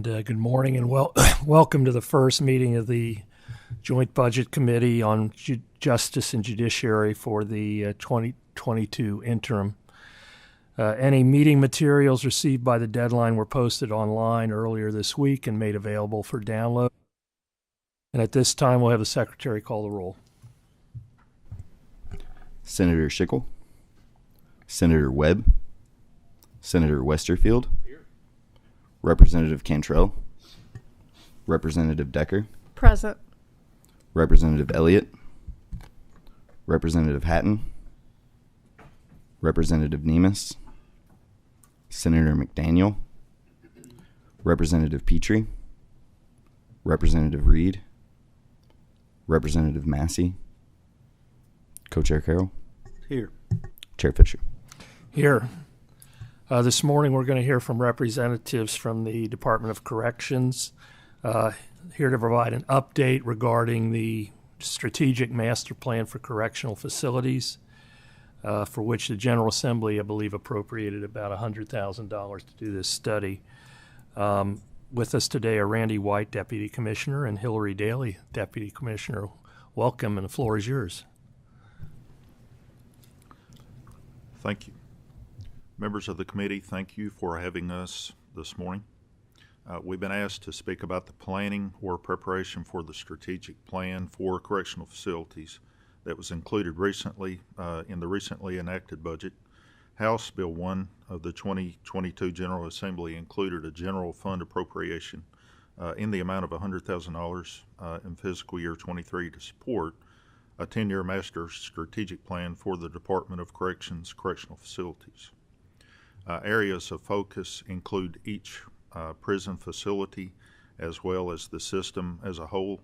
Good morning and welcome to the first meeting of the Joint Budget Committee on Justice and Judiciary for the 2022 interim. Any meeting materials received by the deadline were posted online earlier this week and made available for download. And at this time, we'll have the Secretary call the roll. Senator Schickel, Senator Webb, Senator Westerfield, Representative Cantrell, Representative Decker, Present. Representative Elliott, Representative Hatton, Representative Nemes, Senator McDaniel, Representative Petrie, Representative Reed, Representative Massey, Co-Chair Carroll. Here. Chair Fisher. Here. This morning we're going to hear from representatives from the Department of Corrections, here to provide an update regarding the Strategic Master Plan for Correctional Facilities, for which the General Assembly, I believe, appropriated about $100,000 to do this study. With us today are Randy White, Deputy Commissioner, and Hillary Daly, Deputy Commissioner. Welcome, and the floor is yours. Thank you. Members of the committee, thank you for having us this morning. We've been asked to speak about the planning or preparation for the strategic plan for correctional facilities that was included recently in the recently enacted budget. House Bill 1 of the 2022 General Assembly included a general fund appropriation in the amount of $100,000 in fiscal year 23 to support a 10-year master strategic plan for the Department of Corrections correctional facilities. Areas of focus include each prison facility as well as the system as a whole,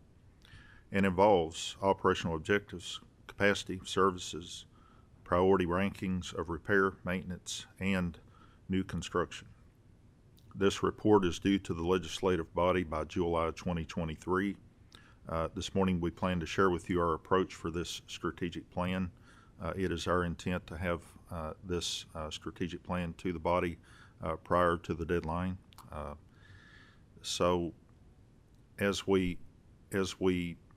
and involves operational objectives, capacity, services, priority rankings of repair, maintenance, and new construction. This report is due to the legislative body by July 2023. This morning we plan to share with you our approach for this strategic plan. It is our intent to have this strategic plan to the body prior to the deadline. So as we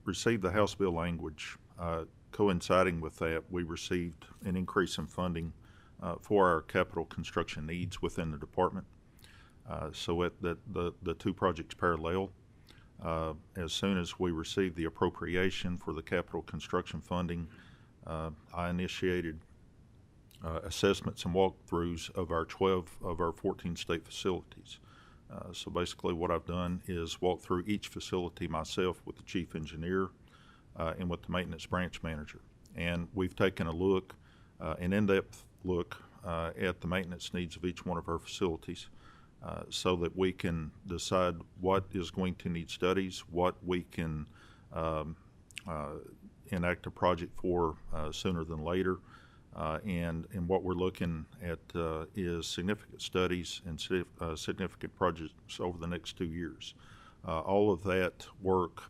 received the House bill language, coinciding with that, we received an increase in funding for our capital construction needs within the department. So at the two projects parallel, as soon as we received the appropriation for the capital construction funding, I initiated assessments and walkthroughs of our 12 of our 14 state facilities. So basically what I've done is walk through each facility myself with the chief engineer and with the maintenance branch manager. And we've taken a look, an in-depth look at the maintenance needs of each one of our facilities so that we can decide what is going to need studies, what we can enact a project for sooner than later. And what we're looking at is significant studies and significant projects over the next 2 years. All of that work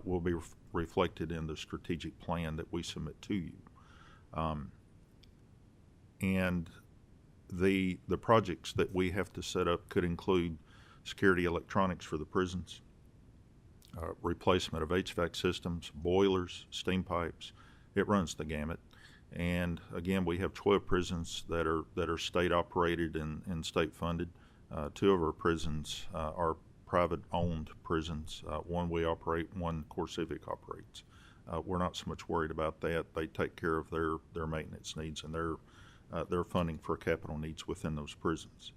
will be reflected in the strategic plan that we submit to you. And the projects that we have to set up could include security electronics for the prisons, replacement of HVAC systems, boilers, steam pipes. It runs the gamut. And again, we have 12 prisons that are state operated and state funded. 2 of our prisons are private owned prisons. One we operate, one CoreCivic operates. We're not so much worried about that. They take care of their maintenance needs and their funding for capital needs within those prisons.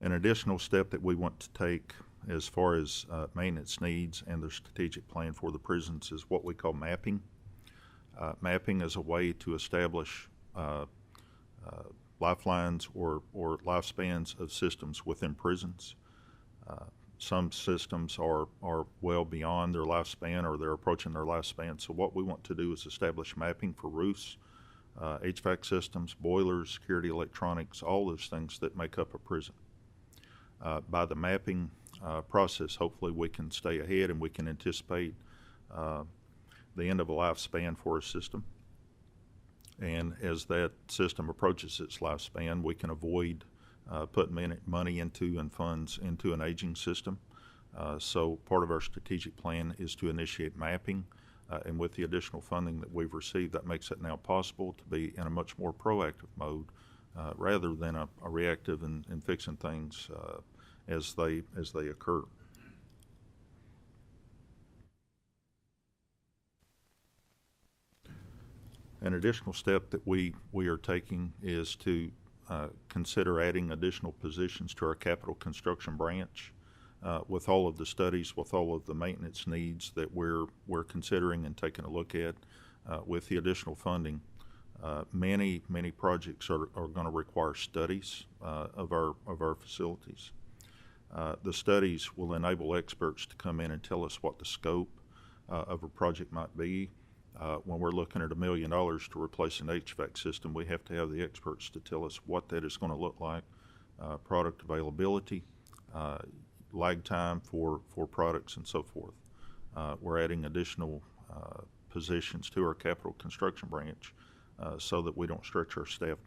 An additional step that we want to take as far as maintenance needs and the strategic plan for the prisons is what we call mapping. Mapping is a way to establish lifelines or lifespans of systems within prisons. Some systems are well beyond their lifespan or they're approaching their lifespan. So what we want to do is establish mapping for roofs, HVAC systems, boilers, security electronics, all those things that make up a prison. By the mapping process, hopefully we can stay ahead and we can anticipate the end of a lifespan for a system. And as that system approaches its lifespan, we can avoid putting money into and funds into an aging system. So part of our strategic plan is to initiate mapping, and with the additional funding that we've received, that makes it now possible to be in a much more proactive mode rather than a reactive and fixing things as they occur. An additional step that we are taking is to consider adding additional positions to our capital construction branch. With all of the studies, with all of the maintenance needs that we're considering and taking a look at, with the additional funding, many projects are going to require studies of our facilities. The studies will enable experts to come in and tell us what the scope of a project might be. When we're looking at $1 million to replace an HVAC system, we have to have the experts to tell us what that is going to look like, product availability, lag time for products, and so forth. We're adding additional positions to our capital construction branch so that we don't stretch our staff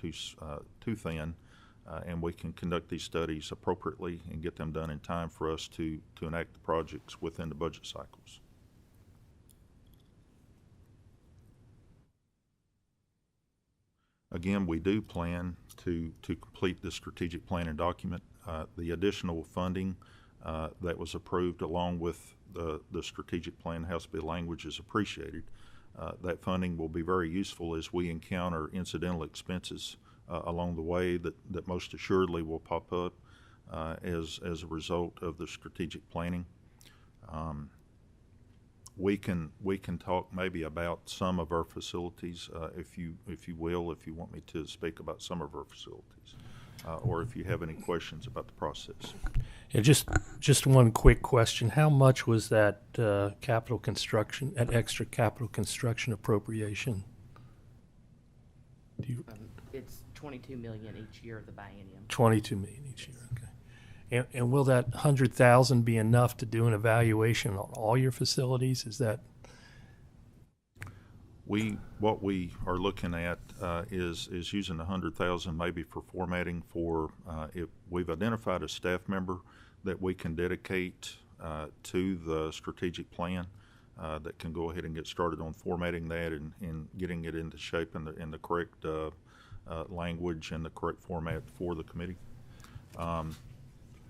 too thin, and we can conduct these studies appropriately and get them done in time for us to enact the projects within the budget cycles. Again, we do plan to complete the strategic planning document. The additional funding that was approved along with the strategic plan has to be language is appreciated. That funding will be very useful as we encounter incidental expenses along the way that most assuredly will pop up as a result of the strategic planning. We can talk maybe about some of our facilities, if you want me to speak about some of our facilities, or if you have any questions about the process. Yeah, just one quick question. How much was that capital construction, that extra capital construction appropriation? It's $22 million each year of the biennium. $22 million each year. Okay. And will that 100,000 be enough to do an evaluation on all your facilities? Is that? What we are looking at is using 100,000 maybe for formatting for if we've identified a staff member that we can dedicate to the strategic plan that can go ahead and get started on formatting that and getting it into shape in the correct language and the correct format for the committee.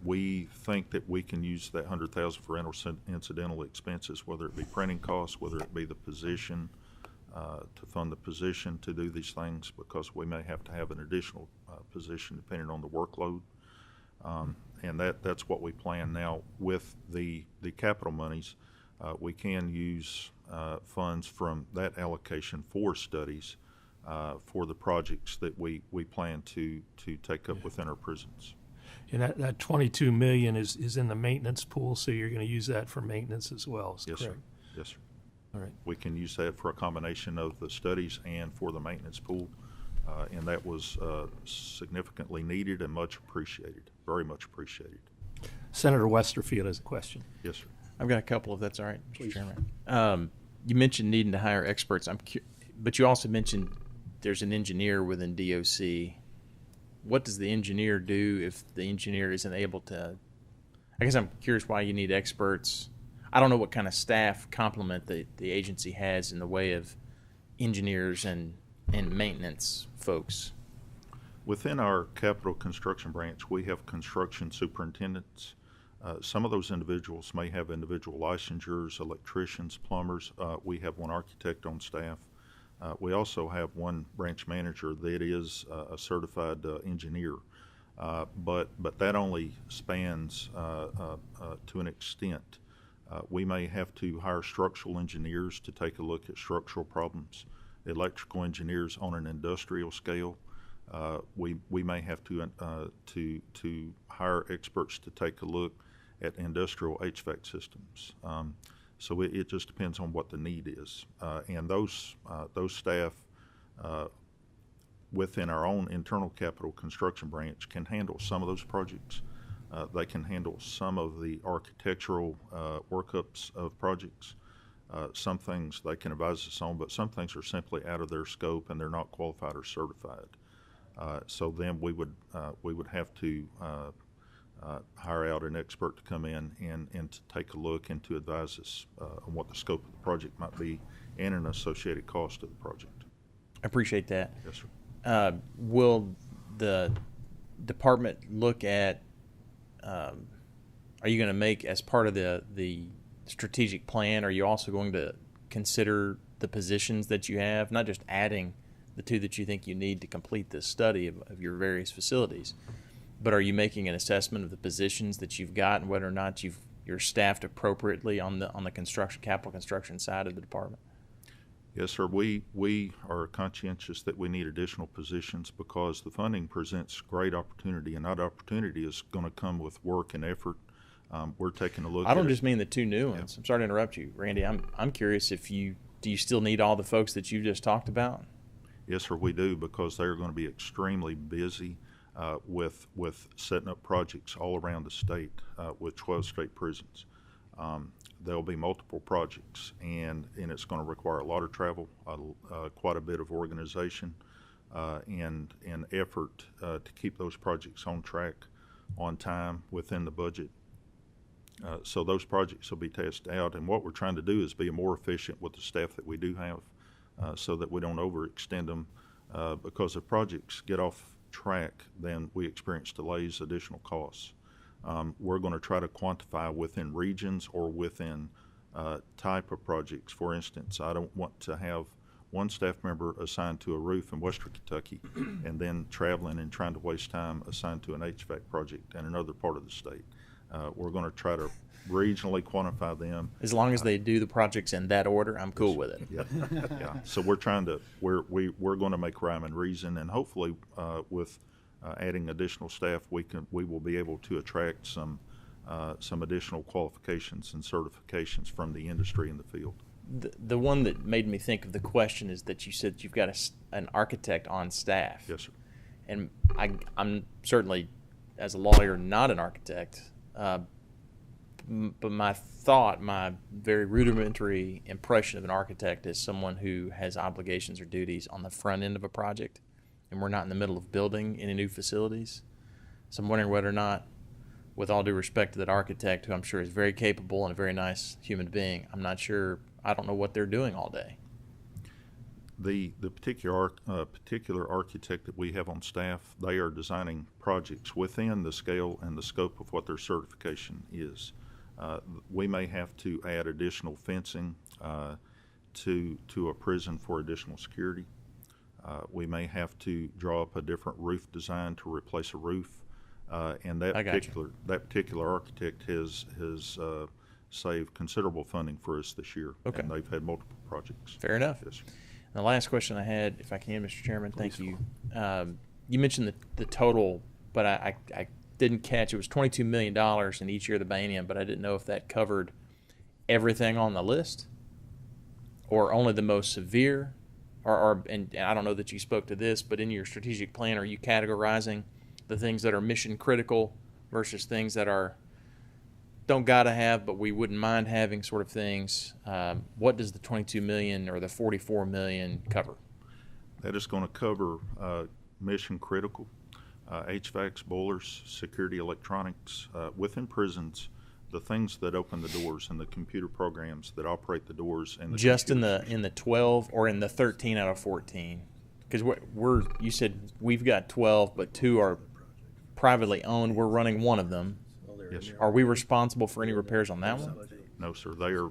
We think that we can use that 100,000 for incidental expenses, whether it be printing costs, whether it be the position, to fund the position to do these things, because we may have to have an additional position depending on the workload. And that's what we plan now with the capital monies. We can use funds from that allocation for studies for the projects that we plan to take up within our prisons. And that $22 million is in the maintenance pool, so you're going to use that for maintenance as well, is Yes, correct? sir. Yes, sir. All right. We can use that for a combination of the studies and for the maintenance pool, and that was significantly needed and much appreciated, very much appreciated. Senator Westerfield has a question. Yes, sir. I've got a couple, if that's all right, Mr. Please. Chairman. You mentioned needing to hire experts. But you also mentioned there's an engineer within DOC. What does the engineer do if the engineer isn't able to? I guess I'm curious why you need experts. I don't know what kind of staff complement the agency has in the way of engineers and maintenance folks. Within our capital construction branch, we have construction superintendents. Some of those individuals may have individual licensures, electricians, plumbers. We have one architect on staff. We also have one branch manager that is a certified engineer, but that only spans to an extent. We may have to hire structural engineers to take a look at structural problems, electrical engineers on an industrial scale. We may have to hire experts to take a look at industrial HVAC systems. So it just depends on what the need is, and those staff within our own internal capital construction branch can handle some of those projects. They can handle some of the architectural workups of projects. Some things they can advise us on, but some things are simply out of their scope and they're not qualified or certified. So then we would have to hire out an expert to come in and to take a look and to advise us on what the scope of the project might be and an associated cost of the project. I appreciate that. Yes, sir. Will the department look at, are you going to make, as part of the strategic plan, are you also going to consider the positions that you have, not just adding the two that you think you need to complete this study of your various facilities, but are you making an assessment of the positions that you've got and whether or not you're staffed appropriately on the capital construction side of the department? Yes, sir. We are conscientious that we need additional positions because the funding presents great opportunity, and that opportunity is going to come with work and effort. We're taking a look. I don't at just mean the two new ones. Yeah. I'm sorry to interrupt you, Randy. I'm curious do you still need all the folks that you just talked about? Yes, sir, we do, because they're going to be extremely busy with setting up projects all around the state with 12 state prisons. There'll be multiple projects, and it's going to require a lot of travel, quite a bit of organization, and effort to keep those projects on track, on time, within the budget. So those projects will be tested out, and what we're trying to do is be more efficient with the staff that we do have, so that we don't overextend them, because if projects get off track, then we experience delays, additional costs. We're going to try to quantify within regions or within type of projects. For instance, I don't want to have one staff member assigned to a roof in Western Kentucky and then traveling and trying to waste time assigned to an HVAC project in another part of the state. We're going to try to regionally quantify them. As long as they do the projects in that order, I'm cool with it. Yeah, yeah. So we're going to make rhyme and reason, and hopefully with adding additional staff, we will be able to attract some additional qualifications and certifications from the industry in the field. The one that made me think of the question is that you said you've got an architect on staff. Yes, sir. And I'm certainly, as a lawyer, not an architect. But my very rudimentary impression of an architect is someone who has obligations or duties on the front end of a project, and we're not in the middle of building any new facilities. So I'm wondering whether or not, with all due respect to that architect, who I'm sure is very capable and a very nice human being, I'm not sure, I don't know what they're doing all day. The particular architect that we have on staff, they are designing projects within the scale and the scope of what their certification is. We may have to add additional fencing to a prison for additional security. We may have to draw up a different roof design to replace a roof, and that particular architect has saved considerable funding for us this year. Okay. And they've had multiple projects. Fair enough. Yes, sir. And the last question I had, if I can, Mr. Chairman, Please. thank you. You mentioned the total, but I didn't catch. It was $22 million in each year of the biennium, but I didn't know if that covered everything on the list or only the most severe. And I don't know that you spoke to this, but in your strategic plan, are you categorizing the things that are mission critical versus things that don't gotta have, but we wouldn't mind having, sort of things? What does the $22 million or the $44 million cover? That is going to cover mission critical, HVACs, boilers, security electronics, within prisons, the things that open the doors and the computer programs that operate the doors. And just in the 12 or in the 13 out of 14? Because you said we've got 12, but 2 are privately owned. We're running one of them. Yes, sir. Are we responsible for any repairs on that one? No, sir. They are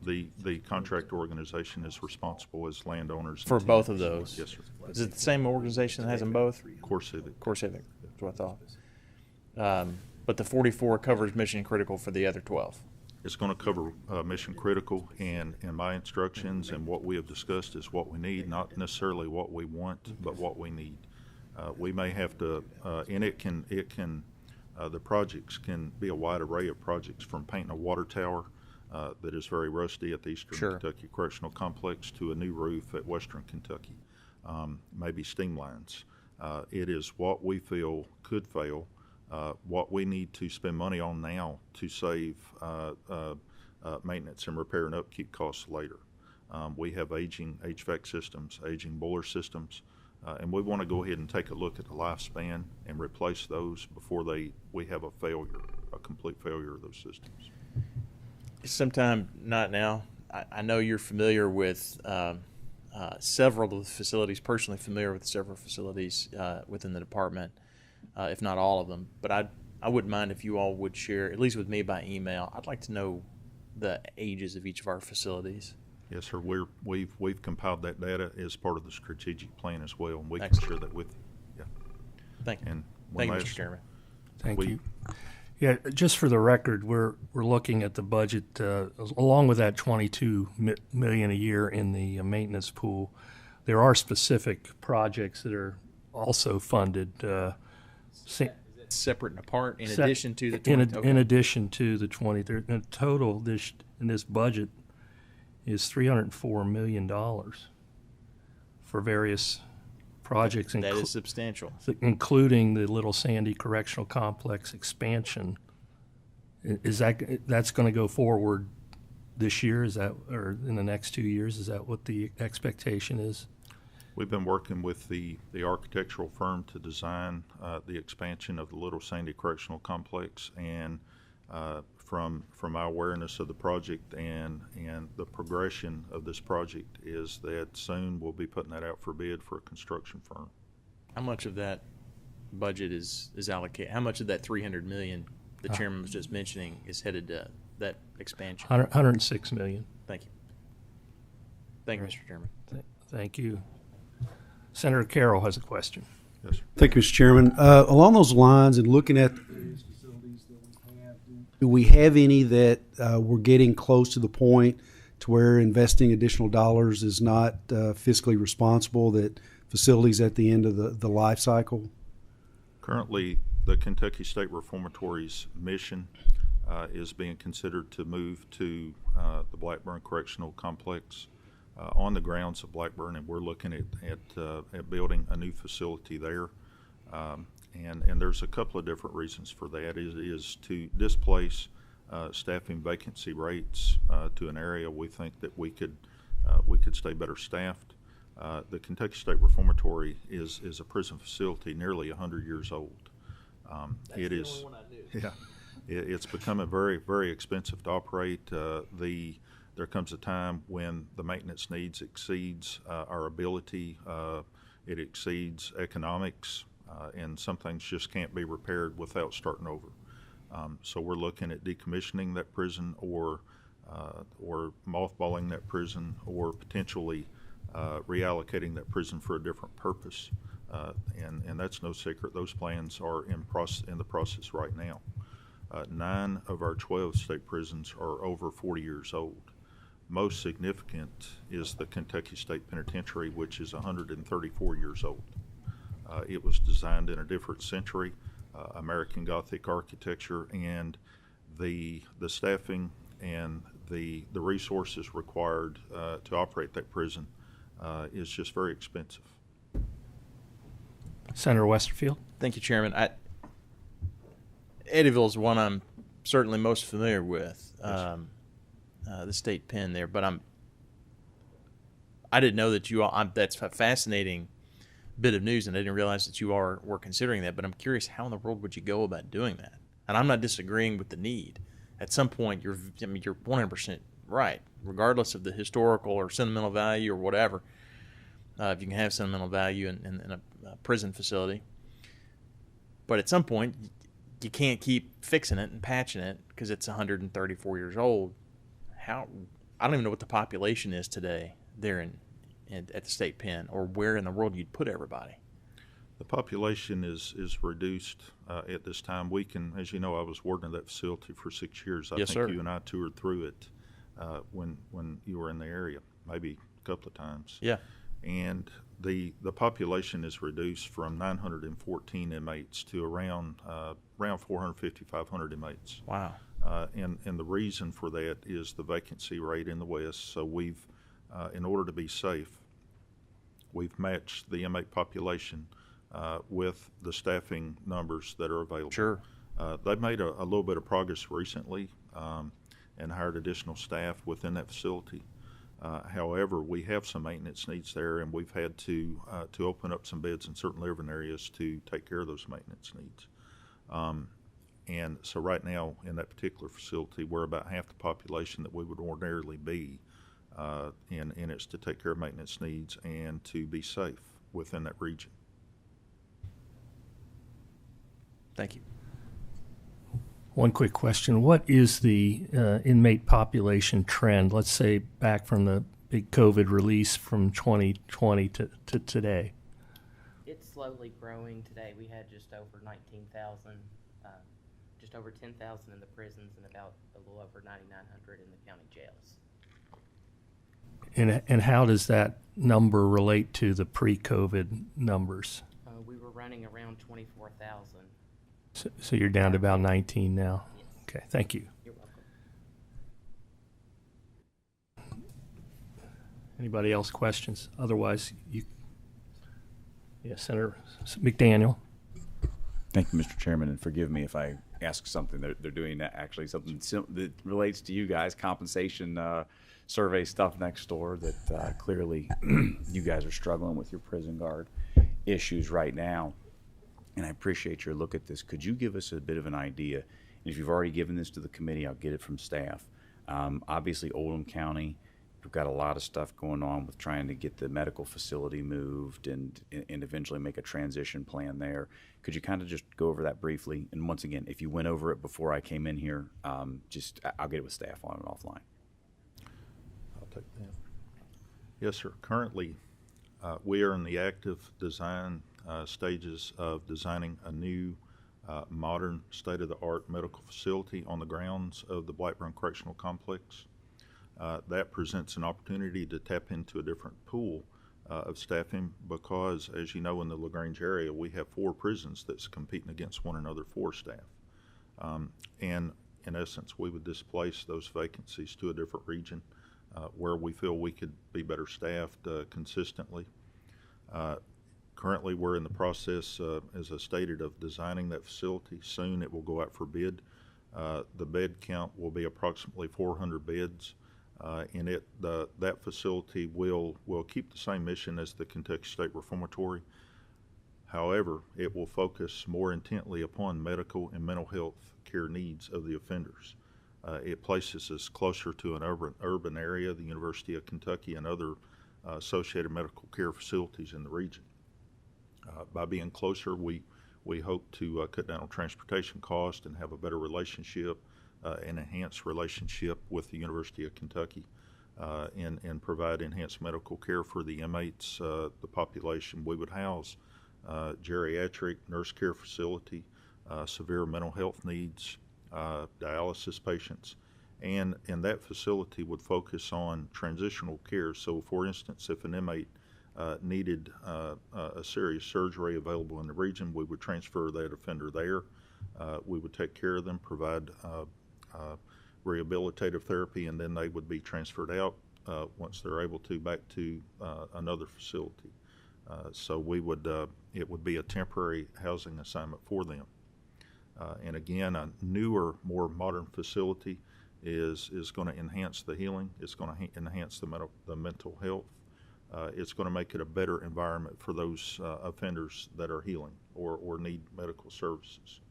the contract organization is responsible as landowners For both of those? Yes, sir. Is it the same organization that has them both? Core Civic. Core Civic, that's what I thought. But the 44 covers mission critical for the other 12. It's going to cover mission critical, and in my instructions and what we have discussed is what we need, not necessarily what we want, but what we need. We may have to, and it can. The projects can be a wide array of projects, from painting a water tower that is very rusty at the Eastern Kentucky Correctional Complex to a new roof at Western Kentucky, maybe steam lines. It is what we feel could fail, what we need to spend money on now to save maintenance and repair and upkeep costs later. We have aging HVAC systems, aging boiler systems. And we want to go ahead and take a look at the lifespan and replace those before we have a complete failure of those systems. Sometime, not now. I know you're familiar with several of the facilities, personally familiar with several facilities within the department, if not all of them. But I wouldn't mind if you all would share, at least with me by email. I'd like to know the ages of each of our facilities. Yes, sir. We've compiled that data as part of the strategic plan as well, and we can Excellent. share that with you. Yeah. Thank you. And Thank you, one Mr. last- Chairman. Thank We- you. Yeah, just for the record, we're looking at the budget along with that 22 million a year in the maintenance pool. There are specific projects that are also funded. Separate and apart, in Set- addition to the in 20. in addition to the 20, the total in this budget is $304 million for various projects, That is substantial. including the Little Sandy Correctional Complex expansion. That's going to go forward this year? Is that, or in the next 2 years? Is that what the expectation is? We've been working with the architectural firm to design the expansion of the Little Sandy Correctional Complex, and from our awareness of the project and the progression of this project is that soon we'll be putting that out for bid for a construction firm. How much of that budget is allocated? How much of that 300 million the chairman was just mentioning is headed to that expansion? 106 million. Thank you. Thank you, Mr. Chairman. Thank you. Senator Carroll has a question. Yes, sir. Thank you, Mr. Chairman. Along those lines, and looking at the various facilities that we have, do we have any that we're getting close to the point to where investing additional dollars is not fiscally responsible, that facilities at the end of the life cycle? Currently, the Kentucky State Reformatory's mission is being considered to move to the Blackburn Correctional Complex on the grounds of Blackburn, and we're looking at building a new facility there. And there's a couple of different reasons for that. It is to displace staffing vacancy rates to an area we think that we could stay better staffed. The Kentucky State Reformatory is a prison facility nearly 100 years old. It is. Yeah, it's becoming very, very expensive to operate. There comes a time when the maintenance needs exceeds our ability. It exceeds economics, and some things just can't be repaired without starting over. So we're looking at decommissioning that prison, or mothballing that prison, or potentially reallocating that prison for a different purpose. And that's no secret. Those plans are in the process right now. 9 of our 12 state prisons are over 40 years old. Most significant is the Kentucky State Penitentiary, which is 134 years old. It was designed in a different century, American Gothic architecture, and the staffing and the resources required to operate that prison is just very expensive. Senator Westerfield? Thank you, Chairman. Eddyville is one I'm certainly most familiar with, the state pen there. But I didn't know that you all. That's a fascinating bit of news, and I didn't realize that you were considering that. But I'm curious, how in the world would you go about doing that? And I'm not disagreeing with the need. At some point, you're 100% right, regardless of the historical or sentimental value or whatever. If you can have sentimental value in a prison facility, but at some point you can't keep fixing it and patching it because it's 134 years old. I don't even know what the population is today there at the state pen, or where in the world you'd put everybody. The population is reduced at this time. We can, as you know, I was warden of that facility for 6 years. I Yes, think sir. you and I toured through it when you were in the area, maybe a couple of times. Yeah. And the population is reduced from 914 inmates to around 450, 500 inmates. Wow. And the reason for that is the vacancy rate in the West. So we've, in order to be safe, we've matched the inmate population with the staffing numbers that are available. Sure. They've made a little bit of progress recently and hired additional staff within that facility. However, we have some maintenance needs there, and we've had to open up some beds in certain living areas to take care of those maintenance needs. And so right now in that particular facility, we're about half the population that we would ordinarily be, and it's to take care of maintenance needs and to be safe within that region. Thank you. One quick question. What is the inmate population trend, let's say back from the big COVID release from 2020 to today? It's slowly growing. Today we had just over 19,000, just over 10,000 in the prisons and about a little over 9,900 in the county jails. And how does that number relate to the pre-COVID numbers? We were running around 24,000. So you're down to about 19 now? Yes. Okay, thank you. You're welcome. Anybody else questions? Otherwise, Senator McDaniel. Thank you, Mr. Chairman, and forgive me if I ask something. They're doing actually something that relates to you guys, compensation survey stuff next door that clearly you guys are struggling with your prison guard issues right now. And I appreciate your look at this. Could you give us a bit of an idea? And if you've already given this to the committee, I'll get it from staff. Obviously, Oldham County, we've got a lot of stuff going on with trying to get the medical facility moved and eventually make a transition plan there. Could you kind of just go over that briefly? And once again, if you went over it before I came in here, I'll get it with staff on and offline. I'll take that. Yes, sir. Currently, we are in the active design stages of designing a new modern state-of-the-art medical facility on the grounds of the Blackburn Correctional Complex. That presents an opportunity to tap into a different pool of staffing because, as you know, in the LaGrange area, we have 4 prisons that's competing against one another for staff. And in essence, we would displace those vacancies to a different region where we feel we could be better staffed consistently. Currently, we're in the process, as I stated, of designing that facility. Soon it will go out for bid. The bed count will be approximately 400 beds. And that facility will keep the same mission as the Kentucky State Reformatory. However, it will focus more intently upon medical and mental health care needs of the offenders. It places us closer to an urban area, the University of Kentucky, and other associated medical care facilities in the region. By being closer, we hope to cut down on transportation costs and have a better relationship, an enhanced relationship with the University of Kentucky, and provide enhanced medical care for the inmates, the population. We would house geriatric nurse care facility, severe mental health needs, dialysis patients, and that facility would focus on transitional care. So, for instance, if an inmate needed a serious surgery available in the region, we would transfer that offender there. We would take care of them, provide rehabilitative therapy, and then they would be transferred out once they're able to back to another facility. So it would be a temporary housing assignment for them. And again, a newer, more modern facility is going to enhance the healing. It's going to enhance the mental health. It's going to make it a better environment for those offenders that are healing or need medical services.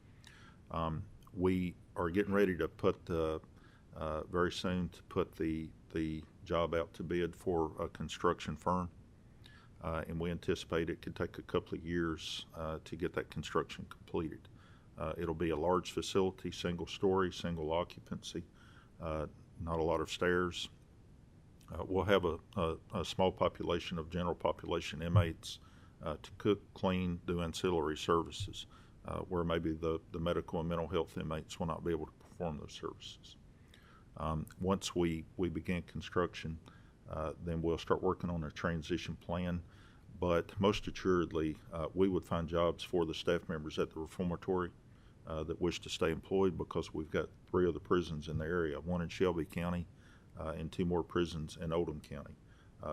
We are getting ready to put very soon to put the job out to bid for a construction firm, and we anticipate it could take a couple of years to get that construction completed. It'll be a large facility, single story, single occupancy, not a lot of stairs. We'll have a small population of general population inmates to cook, clean, do ancillary services, where maybe the medical and mental health inmates will not be able to perform those services. Once we begin construction, then we'll start working on a transition plan. But most assuredly, we would find jobs for the staff members at the reformatory that wish to stay employed, because we've got 3 other prisons in the area, 1 in Shelby County and 2 more prisons in Oldham County.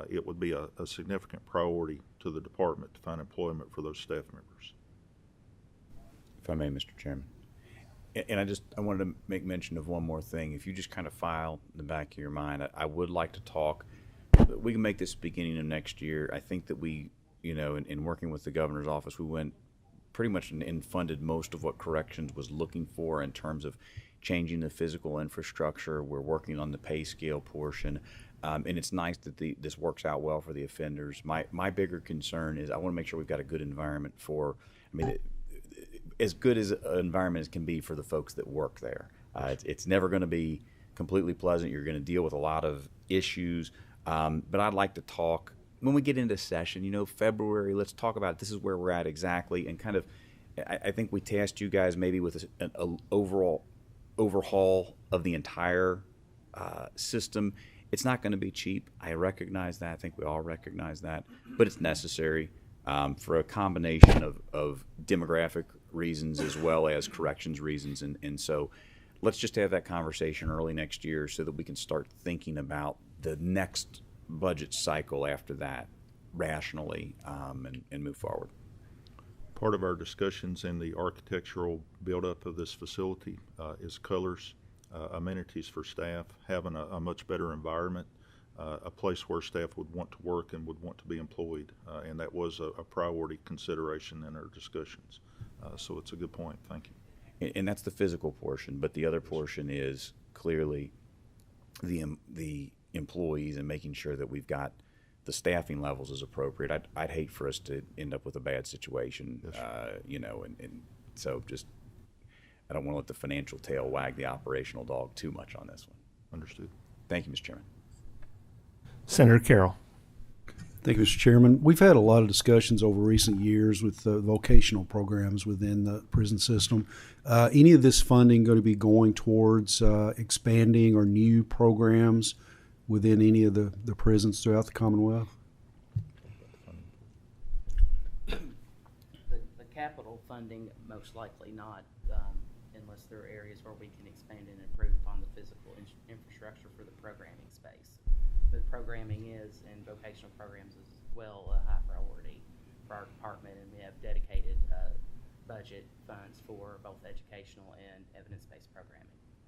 It would be a significant priority to the department to find employment for those staff members. If I may, Mr. Chairman. And I wanted to make mention of one more thing. If you just kind of file in the back of your mind, I would like to talk we can make this beginning of next year. I think that we, in working with the governor's office, we went pretty much and funded most of what corrections was looking for in terms of changing the physical infrastructure. We're working on the pay scale portion. And it's nice that this works out well for the offenders. My bigger concern is I want to make sure we've got a good environment for, as good as an environment as can be for the folks that work there. It's never going to be completely pleasant. You're going to deal with a lot of issues. But I'd like to talk, when we get into session, February, let's talk about this is where we're at exactly. And kind of, I think we tasked you guys maybe with an overall overhaul of the entire system. It's not going to be cheap. I recognize that. I think we all recognize that. But it's necessary for a combination of demographic reasons as well as corrections reasons. And so let's just have that conversation early next year so that we can start thinking about the next budget cycle after that rationally and move forward. Part of our discussions in the architectural buildup of this facility is colors, amenities for staff, having a much better environment, a place where staff would want to work and would want to be employed, and that was a priority consideration in our discussions. So it's a good point. Thank you. And that's the physical portion, but the other portion is clearly the employees and making sure that we've got the staffing levels is appropriate. I'd hate for us to end up with a bad situation, yes. And so just I don't want to let the financial tail wag the operational dog too much on this one. Understood. Thank you, Mr. Chairman. Senator Carroll. Thank you, Mr. Chairman. We've had a lot of discussions over recent years with vocational programs within the prison system. Any of this funding going to be going towards expanding or new programs within any of the prisons throughout the Commonwealth? The capital funding, most likely not, unless there are areas where we can expand and improve upon the physical infrastructure for the programming space. But programming is, and vocational programs as well, a high priority for our department, and we have dedicated budget funds for both educational and evidence-based programming.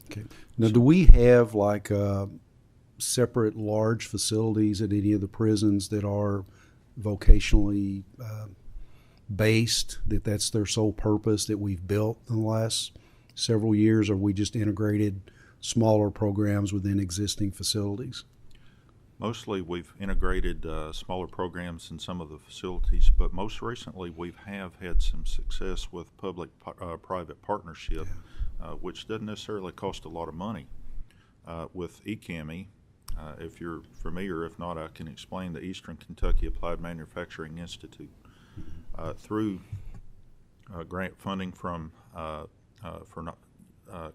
Okay. Now, do we have like separate large facilities at any of the prisons that are vocationally based, that's their sole purpose that we've built in the last several years, or we just integrated smaller programs within existing facilities? Mostly we've integrated smaller programs in some of the facilities, but most recently we have had some success with public-private partnership, which doesn't necessarily cost a lot of money. With ECAMI, if you're familiar, if not, I can explain the Eastern Kentucky Applied Manufacturing Institute. Through grant funding from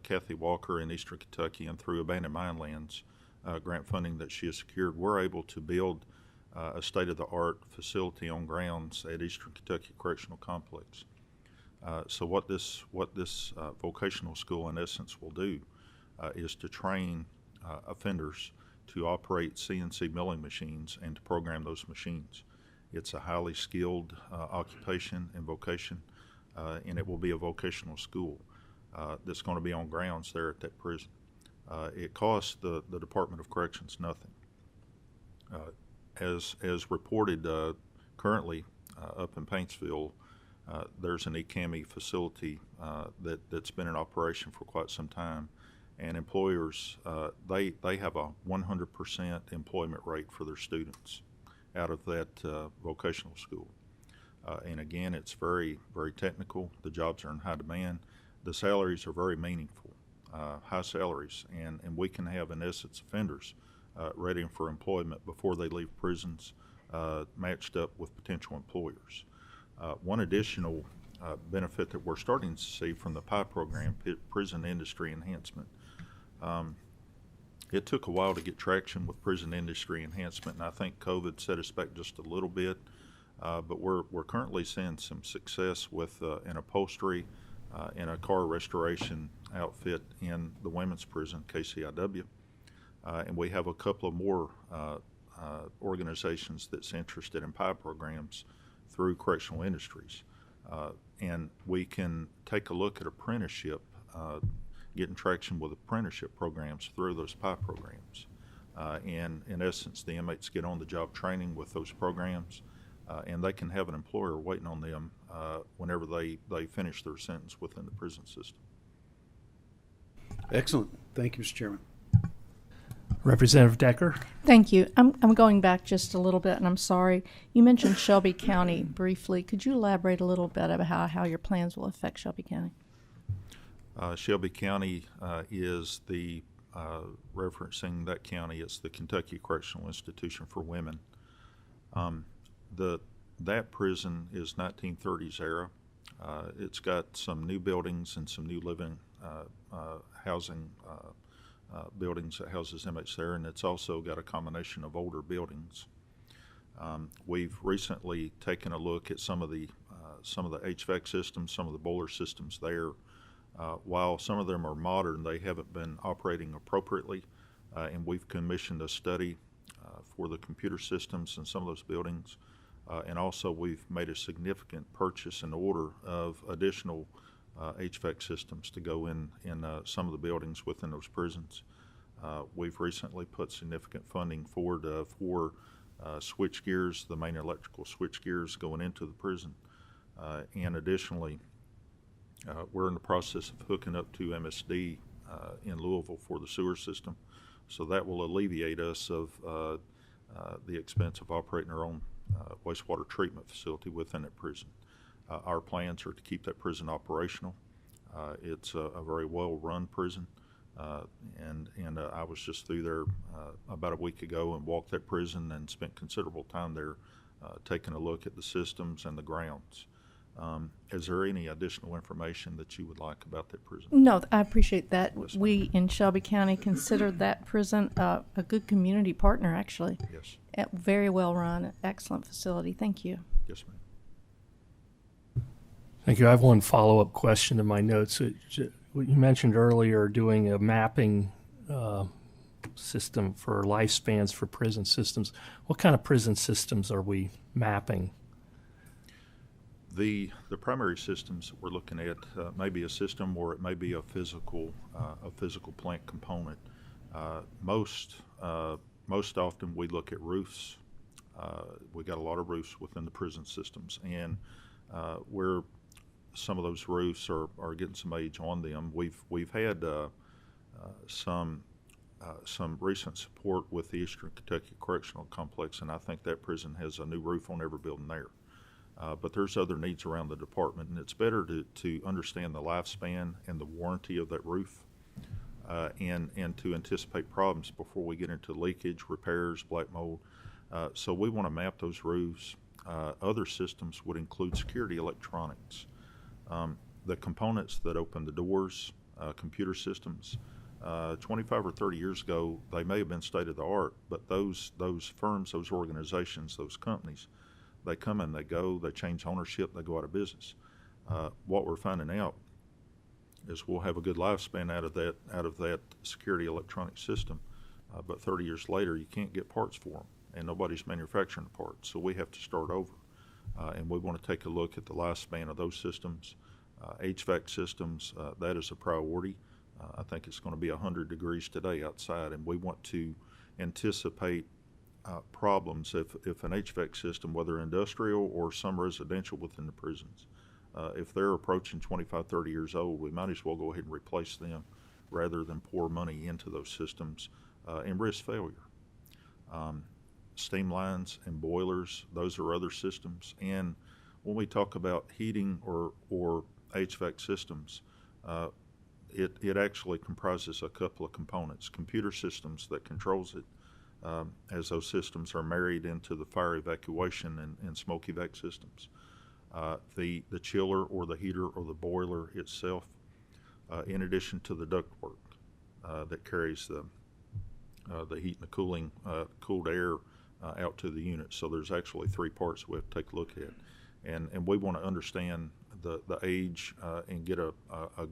Kathy Walker in Eastern Kentucky and through Abandoned Mine Lands grant funding that she has secured, we're able to build a state-of-the-art facility on grounds at Eastern Kentucky Correctional Complex. So what this vocational school in essence will do is to train offenders to operate CNC milling machines and to program those machines. It's a highly skilled occupation and vocation, and it will be a vocational school that's going to be on grounds there at that prison. It costs the Department of Corrections nothing. As reported currently up in Paintsville, there's an ECAMI facility that's been in operation for quite some time, and employers, they have a 100% employment rate for their students out of that vocational school. And again, it's very, very technical. The jobs are in high demand. The salaries are very meaningful, high salaries, and we can have, in essence, offenders ready for employment before they leave prisons, matched up with potential employers. One additional benefit that we're starting to see from the PI program, Prison Industry Enhancement. It took a while to get traction with prison industry enhancement, and I think COVID set us back just a little bit. But we're currently seeing some success with an upholstery and a car restoration outfit in the women's prison, KCIW. And we have a couple of more organizations that's interested in PI programs through correctional industries. And we can take a look at apprenticeship, getting traction with apprenticeship programs through those PI programs. And in essence, the inmates get on the job training with those programs, and they can have an employer waiting on them whenever they finish their sentence within the prison system. Excellent. Thank you, Mr. Chairman. Representative Decker. Thank you. I'm going back just a little bit, and I'm sorry. You mentioned Shelby County briefly. Could you elaborate a little bit about how your plans will affect Shelby County? Shelby County is the, referencing that county, it's the Kentucky Correctional Institution for Women. That prison is 1930s era. It's got some new buildings and some new living housing buildings that houses inmates there, and it's also got a combination of older buildings. We've recently taken a look at some of the HVAC systems, some of the boiler systems there. While some of them are modern, they haven't been operating appropriately, and we've commissioned a study for the computer systems in some of those buildings. And also we've made a significant purchase and order of additional HVAC systems to go in some of the buildings within those prisons. We've recently put significant funding forward for switch gears, the main electrical switch gears going into the prison. And additionally, we're in the process of hooking up to MSD in Louisville for the sewer system. So that will alleviate us of the expense of operating our own wastewater treatment facility within that prison. Our plans are to keep that prison operational. It's a very well-run prison, and I was just through there about a week ago and walked that prison and spent considerable time there taking a look at the systems and the grounds. Is there any additional information that you would like about that prison? No, I appreciate that. Yes, We in Shelby County considered that prison a good community partner, actually. Yes. Very well run, excellent facility. Thank you. Yes, ma'am. Thank you. I have one follow-up question in my notes. You mentioned earlier doing a mapping system for lifespans for prison systems. What kind of prison systems are we mapping? The primary systems that we're looking at may be a system, or it may be a physical plant component. Most often we look at roofs. We got a lot of roofs within the prison systems, and where some of those roofs are getting some age on them. We've had some recent support with the Eastern Kentucky Correctional Complex, and I think that prison has a new roof on every building there. But there's other needs around the department, and it's better to understand the lifespan and the warranty of that roof, and to anticipate problems before we get into leakage, repairs, black mold. So we want to map those roofs. Other systems would include security electronics. The components that open the doors, computer systems, 25 or 30 years ago, they may have been state of the art, but those firms, those organizations, those companies, they come and they go, they change ownership, they go out of business. What we're finding out is we'll have a good lifespan out of that security electronic system, but 30 years later you can't get parts for them, and nobody's manufacturing the parts, so we have to start over. And we want to take a look at the lifespan of those systems. HVAC systems, that is a priority. I think it's going to be 100 degrees today outside, and we want to anticipate problems if an HVAC system, whether industrial or some residential within the prisons, if they're approaching 25, 30 years old, we might as well go ahead and replace them rather than pour money into those systems and risk failure. Steam lines and boilers, those are other systems. And when we talk about heating or HVAC systems, it actually comprises a couple of components. Computer systems that controls it, as those systems are married into the fire evacuation and smoke evac systems. The chiller or the heater or the boiler itself, in addition to the ductwork that carries the heat and the cooling, cooled air out to the unit. So there's actually three parts we have to take a look at. And we want to understand the age and get a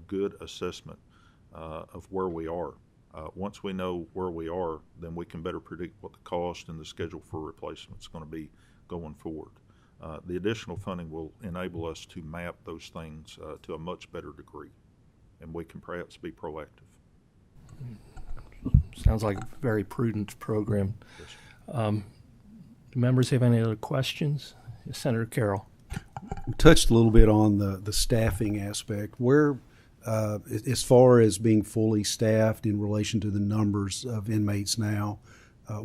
good assessment of where we are. Once we know where we are, then we can better predict what the cost and the schedule for replacement is going to be going forward. The additional funding will enable us to map those things to a much better degree, and we can perhaps be proactive. Sounds like a very prudent program. Do members have any other questions? Senator Carroll. We touched a little bit on the staffing aspect. Where, as far as being fully staffed in relation to the numbers of inmates now,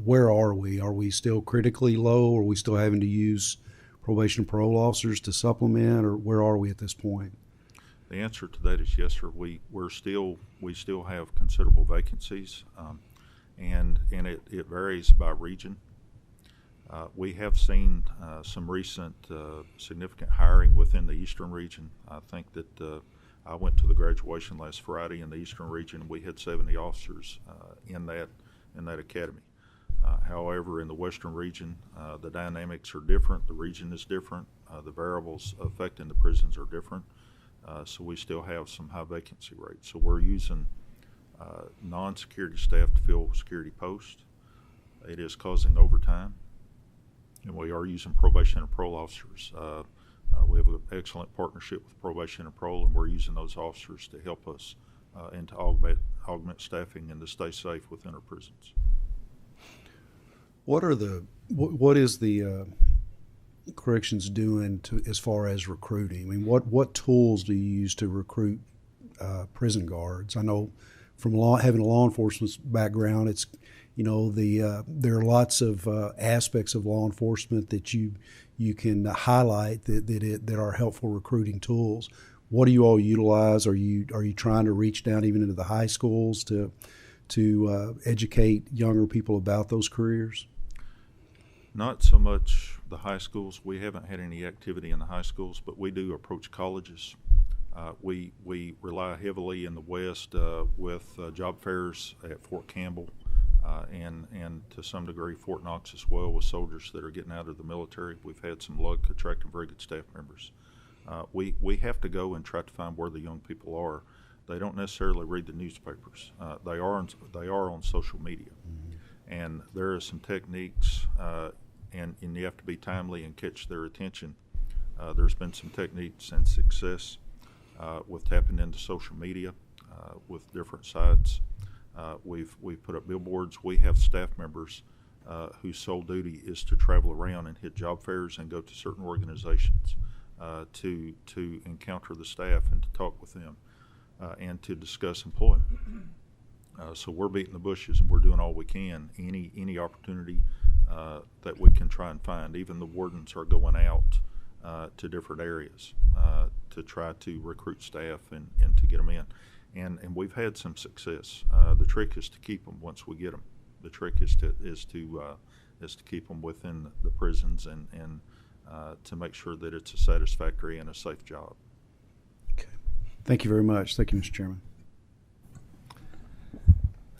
where are we? Are we still critically low? Are we still having to use probation and parole officers to supplement, or where are we at this point? The answer to that is yes, sir. We still have considerable vacancies, and it varies by region. We have seen some recent significant hiring within the eastern region. I think that I went to the graduation last Friday in the eastern region. We had 70 officers in that academy. However, in the western region, the dynamics are different. The region is different. The variables affecting the prisons are different. So we still have some high vacancy rates. So we're using non-security staff to fill security posts. It is causing overtime. And we are using probation and parole officers. We have an excellent partnership with probation and parole, and we're using those officers to help us and to augment staffing and to stay safe within our prisons. What is the corrections doing as far as recruiting? I mean, what tools do you use to recruit prison guards? I know from having a law enforcement background, it's there are lots of aspects of law enforcement that you can highlight that are helpful recruiting tools. What do you all utilize? Are you trying to reach down even into the high schools to educate younger people about those careers? Not so much the high schools. We haven't had any activity in the high schools, but we do approach colleges. We rely heavily in the West with job fairs at Fort Campbell and to some degree Fort Knox as well, with soldiers that are getting out of the military. We've had some luck attracting very good staff members. We have to go and try to find where the young people are. They don't necessarily read the newspapers. They are on social media. Mm-hmm. And there are some techniques, and you have to be timely and catch their attention. There's been some techniques and success with tapping into social media with different sites. We've put up billboards. We have staff members whose sole duty is to travel around and hit job fairs and go to certain organizations to encounter the staff and to talk with them and to discuss employment. So we're beating the bushes and we're doing all we can. Any opportunity that we can try and find. Even the wardens are going out to different areas to try to recruit staff and to get them in. And we've had some success. The trick is to keep them once we get them. The trick is to keep them within the prisons and to make sure that it's a satisfactory and a safe job. Okay. Thank you very much. Thank you, Mr. Chairman.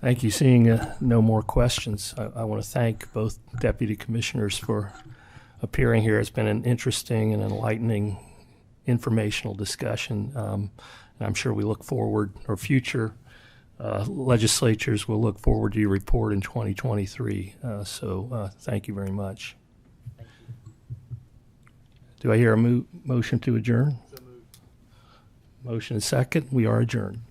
Thank you. Seeing no more questions, I want to thank both deputy commissioners for appearing here. It's been an interesting and enlightening informational discussion. And I'm sure we look forward, or future legislatures will look forward to your report in 2023. So thank you very much. Do I hear a motion to adjourn? So moved. Motion is second. We are adjourned.